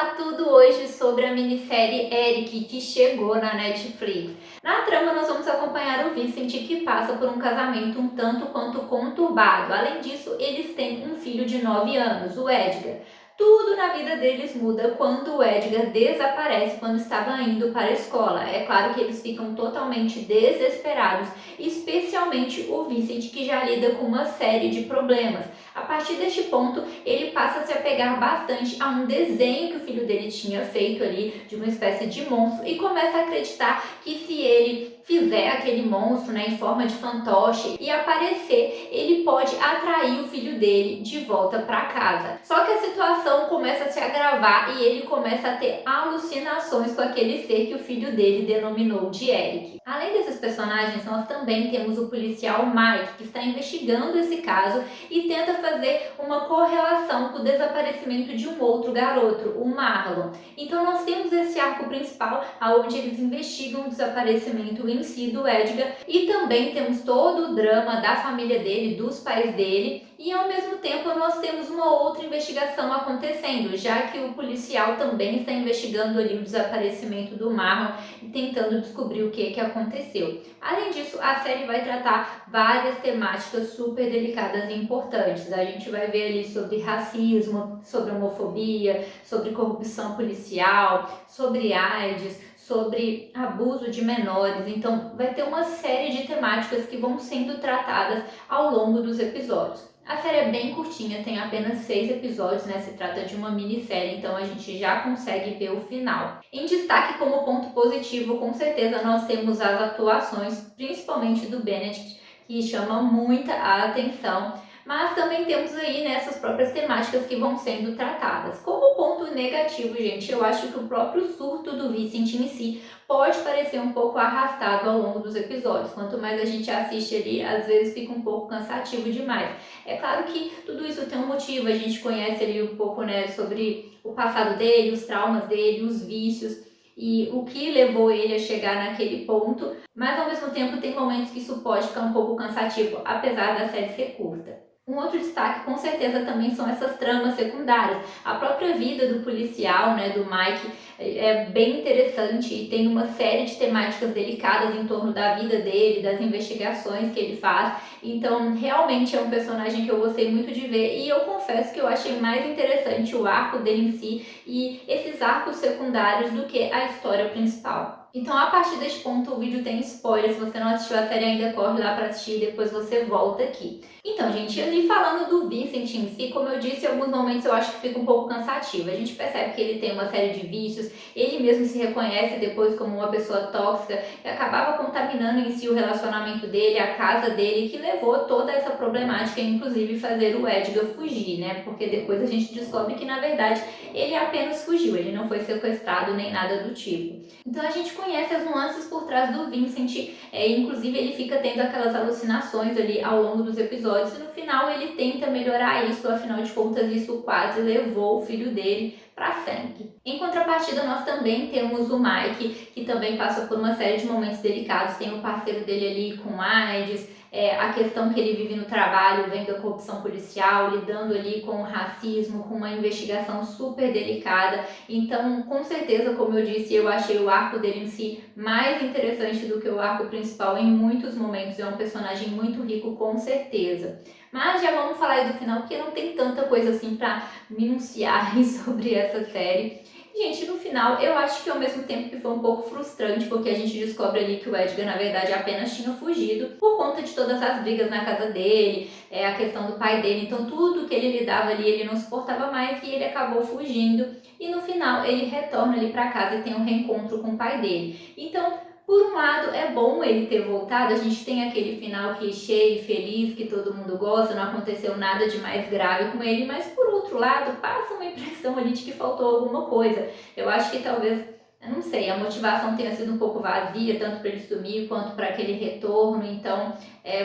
falar tudo hoje sobre a minissérie Eric, que chegou na Netflix. Na trama, nós vamos acompanhar o Vincent, que passa por um casamento um tanto quanto conturbado. Além disso, eles têm um filho de 9 anos, o Edgar. Tudo na vida deles muda quando o Edgar desaparece quando estava indo para a escola. É claro que eles ficam totalmente desesperados, especialmente o Vincent, que já lida com uma série de problemas. A partir deste ponto, ele passa a se apegar bastante a um desenho que o filho dele tinha feito ali, de uma espécie de monstro, e começa a acreditar que se ele fizer aquele monstro, né, em forma de fantoche e aparecer, ele pode atrair o filho dele de volta para casa. Só que a situação começa a se agravar e ele começa a ter alucinações com aquele ser que o filho dele denominou de Eric. Além desses personagens, nós também temos o policial Mike, que está investigando esse caso e tenta fazer uma correlação com o desaparecimento de um outro garoto, o Marlon. Então nós temos esse arco principal, onde eles investigam o desaparecimento em si do Edgar, e também temos todo o drama da família dele, dos pais dele, e ao mesmo tempo nós temos uma outra investigação acontecendo, já que o policial também está investigando ali o desaparecimento do Marlon e tentando descobrir o que aconteceu. Além disso, a série vai tratar várias temáticas super delicadas e importantes. A gente vai ver ali sobre racismo, sobre homofobia, sobre corrupção policial, sobre AIDS, sobre abuso de menores. Então vai ter uma série de temáticas que vão sendo tratadas ao longo dos episódios. A série é bem curtinha, tem apenas 6 episódios, né? Se trata de uma minissérie, então a gente já consegue ver o final. Em destaque como ponto positivo, com certeza nós temos as atuações, principalmente do Benedict, que chama muita a atenção. Mas também temos aí nessas próprias temáticas que vão sendo tratadas. Como ponto negativo, gente, eu acho que o próprio surto do Vincent em si pode parecer um pouco arrastado ao longo dos episódios. Quanto mais a gente assiste ali, às vezes fica um pouco cansativo demais. É claro que tudo isso tem um motivo, a gente conhece ali um pouco, né, sobre o passado dele, os traumas dele, os vícios e o que levou ele a chegar naquele ponto, mas ao mesmo tempo tem momentos que isso pode ficar um pouco cansativo, apesar da série ser curta. Um outro destaque, com certeza, também são essas tramas secundárias. A própria vida do policial, né, do Mike, é bem interessante e tem uma série de temáticas delicadas em torno da vida dele, das investigações que ele faz. Então, realmente é um personagem que eu gostei muito de ver e eu confesso que eu achei mais interessante o arco dele em si e esses arcos secundários do que a história principal. Então, a partir deste ponto, o vídeo tem spoiler. Se você não assistiu a série ainda, corre lá para assistir e depois você volta aqui. Então, gente, ali falando do Vincent em si, como eu disse, em alguns momentos eu acho que fica um pouco cansativo. A gente percebe que ele tem uma série de vícios, ele mesmo se reconhece depois como uma pessoa tóxica e acabava contaminando em si o relacionamento dele, a casa dele, que levou toda essa problemática, inclusive fazer o Edgar fugir, né? Porque depois a gente descobre que, na verdade, ele apenas fugiu, ele não foi sequestrado nem nada do tipo. Então a gente conhece as nuances por trás do Vincent, inclusive ele fica tendo aquelas alucinações ali ao longo dos episódios e no final ele tenta melhorar isso, afinal de contas isso quase levou o filho dele para sempre. Em contrapartida, nós também temos o Mike, que também passa por uma série de momentos delicados, tem o parceiro dele ali com AIDS, a questão que ele vive no trabalho, vendo a corrupção policial, lidando ali com o racismo, com uma investigação super delicada. Então, com certeza, como eu disse, eu achei o arco dele em si mais interessante do que o arco principal em muitos momentos. É um personagem muito rico, com certeza. Mas já vamos falar aí do final, porque não tem tanta coisa assim pra minuciar sobre essa série. Gente, no final, eu acho que ao mesmo tempo que foi um pouco frustrante, porque a gente descobre ali que o Edgar, na verdade, apenas tinha fugido por conta de todas as brigas na casa dele, a questão do pai dele. Então, tudo que ele lidava ali, ele não suportava mais e ele acabou fugindo. E no final, ele retorna ali para casa e tem um reencontro com o pai dele. Então, por um lado, é bom ele ter voltado, a gente tem aquele final clichê e feliz que todo mundo gosta, não aconteceu nada de mais grave com ele, mas por outro lado, passa uma impressão ali de que faltou alguma coisa. Eu acho que talvez, eu não sei, a motivação tenha sido um pouco vazia, tanto para ele sumir quanto para aquele retorno, então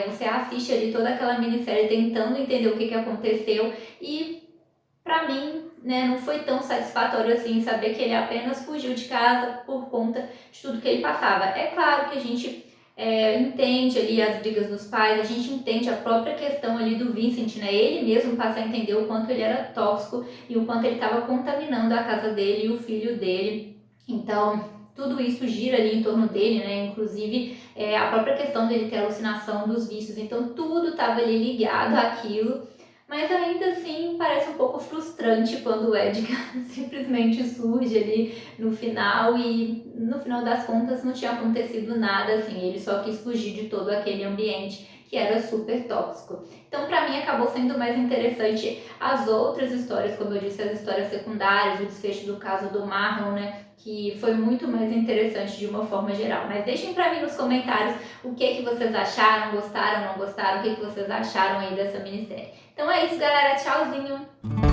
você assiste ali toda aquela minissérie tentando entender o que aconteceu e para mim, né, não foi tão satisfatório assim saber que ele apenas fugiu de casa por conta de tudo que ele passava. É claro que a gente entende ali as brigas dos pais, a gente entende a própria questão ali do Vincent, né? Ele mesmo passa a entender o quanto ele era tóxico e o quanto ele estava contaminando a casa dele e o filho dele. Então, tudo isso gira ali em torno dele, né? Inclusive, a própria questão dele ter alucinação dos vícios. Então, tudo estava ali ligado àquilo. Mas ainda assim, parece um pouco frustrante quando o Edgar simplesmente surge ali no final e no final das contas não tinha acontecido nada assim, ele só quis fugir de todo aquele ambiente que era super tóxico. Então, para mim, acabou sendo mais interessante as outras histórias, como eu disse, as histórias secundárias, o desfecho do caso do Marlon, né? Que foi muito mais interessante de uma forma geral. Mas deixem para mim nos comentários o que vocês acharam, gostaram, não gostaram, o que vocês acharam aí dessa minissérie. Então é isso, galera. Tchauzinho!